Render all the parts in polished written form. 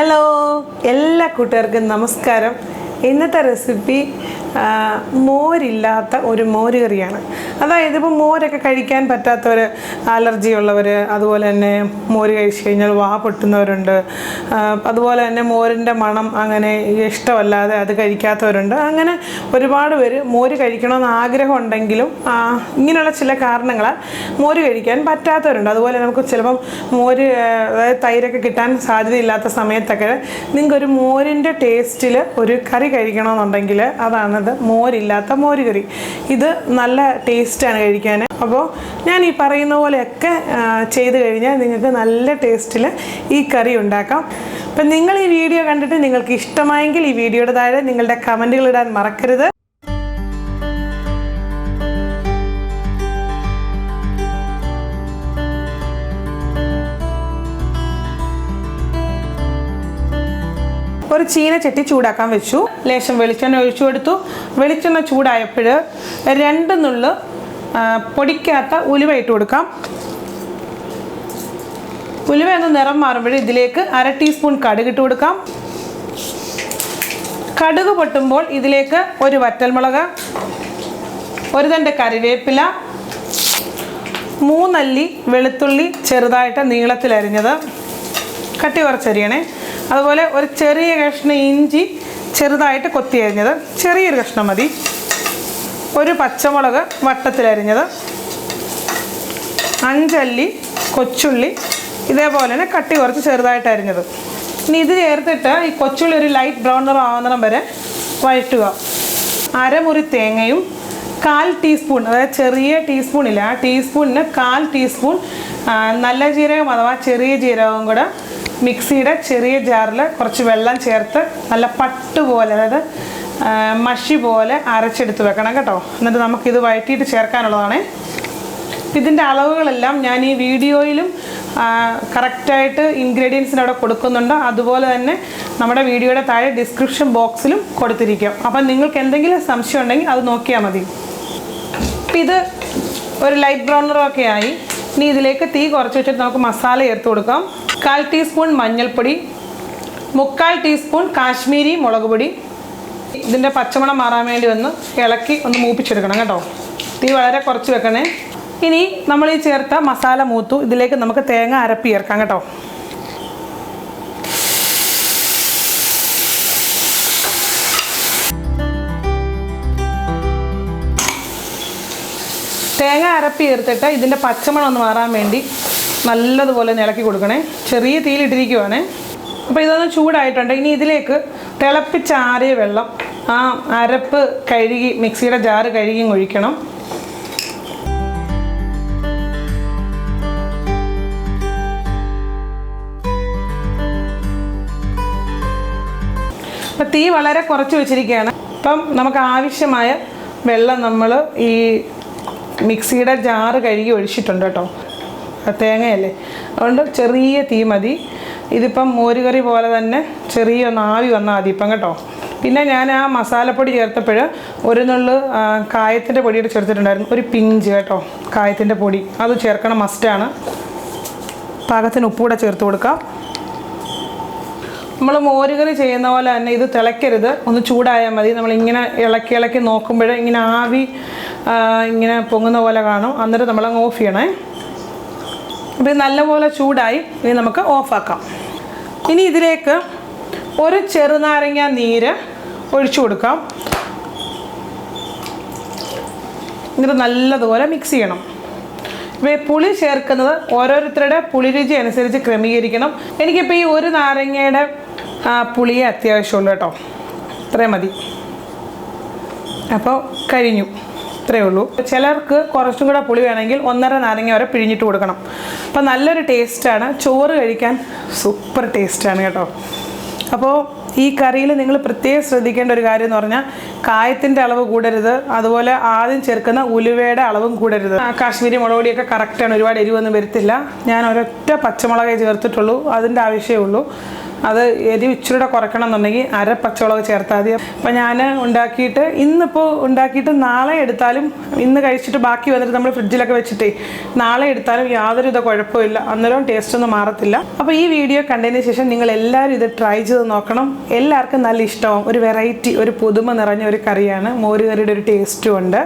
Hello എല്ലാ കൂട്ടുകാർക്കും നമസ്കാരം. ഇന്നത്തെ റെസിപ്പി മോരില്ലാത്ത ഒരു മോര് കറിയാണ്. അതായത് ഇപ്പോൾ മോരൊക്കെ കഴിക്കാൻ പറ്റാത്തവർ, അലർജി ഉള്ളവർ, അതുപോലെ തന്നെ മോര് കഴിച്ച് കഴിഞ്ഞാൽ വാ പൊട്ടുന്നവരുണ്ട്, അതുപോലെ തന്നെ മോരിൻ്റെ മണം അങ്ങനെ ഇഷ്ടമല്ലാതെ അത് കഴിക്കാത്തവരുണ്ട്. അങ്ങനെ ഒരുപാട് പേര് മോര് കഴിക്കണമെന്ന് ആഗ്രഹം ഉണ്ടെങ്കിലും ഇങ്ങനെയുള്ള ചില കാരണങ്ങളാൽ മോര് കഴിക്കാൻ പറ്റാത്തവരുണ്ട്. അതുപോലെ നമുക്ക് ചിലപ്പം മോര്, അതായത് തൈരൊക്കെ കിട്ടാൻ സാധ്യതയില്ലാത്ത സമയത്തൊക്കെ നിങ്ങൾക്കൊരു മോരിൻ്റെ ടേസ്റ്റിൽ ഒരു കറി കഴിക്കണമെന്നുണ്ടെങ്കിൽ അതാണത് മോരില്ലാത്ത മോര് കറി. ഇത് നല്ല ടേസ്റ്റാണ് കഴിക്കാൻ. അപ്പോൾ ഞാൻ ഈ പറയുന്ന പോലെയൊക്കെ ചെയ്ത് കഴിഞ്ഞാൽ നിങ്ങൾക്ക് നല്ല ടേസ്റ്റിൽ ഈ കറി ഉണ്ടാക്കാം. അപ്പം നിങ്ങൾ ഈ വീഡിയോ കണ്ടിട്ട് നിങ്ങൾക്ക് ഇഷ്ടമായെങ്കിൽ ഈ വീഡിയോയുടെ താഴെ നിങ്ങളുടെ കമൻറ്റുകൾ ഇടാൻ മറക്കരുത്. ഒരു ചീനച്ചട്ടി ചൂടാക്കാൻ വെച്ചു. ലേശം വെളിച്ചെണ്ണ ഒഴിച്ചു കൊടുത്തു. വെളിച്ചെണ്ണ ചൂടായപ്പോൾ 2 നുള്ള് പൊടിക്കാത്ത ഉലുവ ഇട്ട് കൊടുക്കാം. ഉലുവ ഒന്ന് നിറം മാറുമ്പോൾ ഇതിലേക്ക് 1/2 ടീസ്പൂൺ കടുക് ഇട്ട് കൊടുക്കാം. കടുക് പൊട്ടുമ്പോൾ ഇതിലേക്ക് ഒരു വറ്റൽമുളക്, ഒരു തണ്ട് കറിവേപ്പില, 3 അല്ലി വെളുത്തുള്ളി ചെറുതായിട്ട് നീളത്തിലരിഞ്ഞത്, കട്ടി കുറച്ചരിയണേ. അതുപോലെ ഒരു ചെറിയ കഷ്ണം ഇഞ്ചി ചെറുതായിട്ട് കൊത്തി അരിഞ്ഞത്, ചെറിയൊരു കഷ്ണം മതി. ഒരു പച്ചമുളക് വട്ടത്തിലരിഞ്ഞത്, 5 അല്ലി കൊച്ചുള്ളി ഇതേപോലെ തന്നെ കട്ടി കുറച്ച് ചെറുതായിട്ട് അരിഞ്ഞത്. ഇനി ഇത് ചേർത്തിട്ട് ഈ കൊച്ചുള്ളി ഒരു ലൈറ്റ് ബ്രൗൺ നിറം ആവുന്നിടം വരെ വഴറ്റുക. അരമുറി തേങ്ങയും 1/4 ടീസ്പൂൺ, അതായത് ചെറിയ ടീസ്പൂണില്ല, ആ ടീസ്പൂണിന് 1/4 ടീസ്പൂൺ നല്ല ജീരകം അഥവാ ചെറിയ ജീരകം കൂടെ മിക്സിയുടെ ചെറിയ ജാറിൽ കുറച്ച് വെള്ളം ചേർത്ത് നല്ല പട്ട് പോലെ, അതായത് മഷി പോലെ അരച്ചെടുത്ത് വെക്കണം കേട്ടോ. എന്നിട്ട് നമുക്കിത് വഴറ്റിയിട്ട് ചേർക്കാനുള്ളതാണ്. ഇതിൻ്റെ അളവുകളെല്ലാം ഞാൻ ഈ വീഡിയോയിലും കറക്റ്റായിട്ട് ഇൻഗ്രീഡിയൻസിന് അവിടെ കൊടുക്കുന്നുണ്ട്. അതുപോലെ തന്നെ നമ്മുടെ വീഡിയോയുടെ താഴെ ഡിസ്ക്രിപ്ഷൻ ബോക്സിലും കൊടുത്തിരിക്കും. അപ്പം നിങ്ങൾക്ക് എന്തെങ്കിലും സംശയം ഉണ്ടെങ്കിൽ അത് നോക്കിയാൽ മതി. അപ്പം ഇത് ഒരു ലൈറ്റ് ബ്രൗൺ നിറമൊക്കെ ആയി. ഇനി ഇതിലേക്ക് തീ കുറച്ച് വെച്ചിട്ട് നമുക്ക് മസാല ചേർത്ത് കൊടുക്കാം. 1/4 ടീസ്പൂൺ മഞ്ഞൾപ്പൊടി, 3/4 ടീസ്പൂൺ കാശ്മീരി മുളക് പൊടി. ഇതിൻ്റെ പച്ചമണം മാറാൻ വേണ്ടി ഒന്ന് ഇളക്കി ഒന്ന് മൂപ്പിച്ചെടുക്കണം കേട്ടോ. തീ വളരെ കുറച്ച് വെക്കണേ. ഇനി നമ്മൾ ഈ ചേർത്ത മസാല മൂത്തു. ഇതിലേക്ക് നമുക്ക് തേങ്ങ അരപ്പി ചേർക്കാം കേട്ടോ. തേങ്ങ അരപ്പി ചേർത്തിട്ട് ഇതിൻ്റെ പച്ചമണം ഒന്ന് മാറാൻ വേണ്ടി നല്ലതുപോലെ ഇളക്കി കൊടുക്കണേ. ചെറിയ തീയിലിട്ടിരിക്കുവാണേ. അപ്പോൾ ഇതൊന്ന് ചൂടായിട്ടുണ്ട്. ഇനി ഇതിലേക്ക് തിളപ്പിച്ചാറിയ വെള്ളം, ആ അരപ്പ് കഴുകി മിക്സിയുടെ ജാറ് കഴുകി ഒഴിക്കണം. അപ്പം തീ വളരെ കുറച്ച് വെച്ചിരിക്കുകയാണ്. അപ്പം നമുക്ക് ആവശ്യമായ വെള്ളം നമ്മൾ ഈ മിക്സിയുടെ ജാറ് കഴുകി ഒഴിച്ചിട്ടുണ്ട് കേട്ടോ. തേങ്ങയല്ലേ, അതുകൊണ്ട് ചെറിയ തീ മതി. ഇതിപ്പം മോരുകറി പോലെ തന്നെ ചെറിയൊന്ന് ആവി വന്നാൽ മതി ഇപ്പം കേട്ടോ. പിന്നെ ഞാൻ ആ മസാലപ്പൊടി ചേർത്തപ്പോൾ 1 നുള്ള് കായത്തിൻ്റെ പൊടിയിട്ട് ചേർത്തിട്ടുണ്ടായിരുന്നു, ഒരു പിഞ്ച് കേട്ടോ കായത്തിൻ്റെ പൊടി, അത് ചേർക്കണം, മസ്റ്റാണ്. പാകത്തിന് ഉപ്പൂടെ ചേർത്ത് കൊടുക്കാം. നമ്മൾ മോരുകറി ചെയ്യുന്ന പോലെ തന്നെ ഇത് തിളയ്ക്കരുത്, ഒന്ന് ചൂടായാൽ മതി. നമ്മളിങ്ങനെ ഇളക്കി ഇളക്കി നോക്കുമ്പോൾ ഇങ്ങനെ ആവി ഇങ്ങനെ പൊങ്ങുന്ന പോലെ കാണും. അന്നേരം നമ്മളങ്ങ് ഓഫ് ചെയ്യണേ. അപ്പോൾ ഇത് നല്ലപോലെ ചൂടായി. ഇനി നമുക്ക് ഓഫാക്കാം. ഇനി ഇതിലേക്ക് ഒരു ചെറുനാരങ്ങ നീര് ഒഴിച്ചു കൊടുക്കാം. എന്നിട്ട് നല്ലതുപോലെ മിക്സ് ചെയ്യണം. ഇപ്പോൾ പുളി ചേർക്കുന്നത് ഓരോരുത്തരുടെ പുളി രുചി അനുസരിച്ച് ക്രമീകരിക്കണം. എനിക്കിപ്പോൾ ഈ ഒരു നാരങ്ങയുടെ പുളിയെ അത്യാവശ്യമുള്ളൂ കേട്ടോ. ഇത്രയും മതി. അപ്പോൾ കഴിഞ്ഞു, ഇത്രയേ ഉള്ളൂ. ചിലർക്ക് കുറച്ചും കൂടെ പുളി വേണമെങ്കിൽ 1.5 നാരങ്ങ വരെ പിഴിഞ്ഞിട്ട് കൊടുക്കണം. അപ്പോൾ നല്ലൊരു ടേസ്റ്റാണ്. ചോറ് കഴിക്കാൻ സൂപ്പർ ടേസ്റ്റാണ് കേട്ടോ. അപ്പോൾ ഈ കറിയിൽ നിങ്ങൾ പ്രത്യേകം ശ്രദ്ധിക്കേണ്ട ഒരു കാര്യം എന്ന് പറഞ്ഞാൽ കായത്തിൻ്റെ അളവ് കൂടരുത്. അതുപോലെ ആദ്യം ചേർക്കുന്ന ഉലുവയുടെ അളവും കൂടരുത്. കാശ്മീരി മുളക് പൊടിയൊക്കെ കറക്റ്റാണ്, ഒരുപാട് എരിവൊന്നും വരത്തില്ല. ഞാൻ ഒരൊറ്റ പച്ചമുളകേ ചേർത്തിട്ടുള്ളൂ, അതിൻ്റെ ആവശ്യമേ ഉള്ളൂ. അത് എരിവ് ഇച്ചിരി കുറയ്ക്കണം എന്നുണ്ടെങ്കിൽ അര പച്ചമുളക് ചേർത്താൽ മതി. അപ്പോൾ ഞാൻ ഇന്നിപ്പോൾ ഉണ്ടാക്കിയിട്ട് നാളെ എടുത്താലും, ഇന്ന് കഴിച്ചിട്ട് ബാക്കി വന്നിട്ട് നമ്മൾ ഫ്രിഡ്ജിലൊക്കെ വെച്ചിട്ടേ നാളെ എടുത്താലും യാതൊരു കുഴപ്പമില്ല, അന്നേരം ടേസ്റ്റ് ഒന്നും മാറത്തില്ല. അപ്പോൾ ഈ വീഡിയോ കണ്ടതിന് ശേഷം നിങ്ങൾ എല്ലാവരും ഇത് ട്രൈ ചെയ്ത് നോക്കണം. എല്ലാവർക്കും നല്ല ഇഷ്ടമാവും. ഒരു വെറൈറ്റി, ഒരു പുതുമ നിറഞ്ഞ ഒരു കറിയാണ്. മോര് കറിയുടെ ഒരു ടേസ്റ്റും ഉണ്ട്.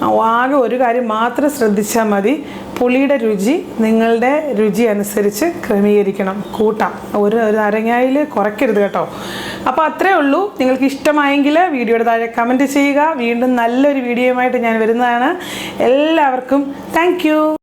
ആകെ ഒരു കാര്യം മാത്രം ശ്രദ്ധിച്ചാൽ മതി, പുളിയുടെ രുചി നിങ്ങളുടെ രുചി അനുസരിച്ച് ക്രമീകരിക്കണം, കൂട്ടാം. ഒരു നാരങ്ങയിൽ കുറയ്ക്കരുത് കേട്ടോ. അപ്പോൾ അത്രേ ഉള്ളൂ. നിങ്ങൾക്ക് ഇഷ്ടമായെങ്കിൽ വീഡിയോയുടെ താഴെ കമൻറ്റ് ചെയ്യുക. വീണ്ടും നല്ലൊരു വീഡിയോയുമായിട്ട് ഞാൻ വരുന്നതാണ്. എല്ലാവർക്കും താങ്ക് യു.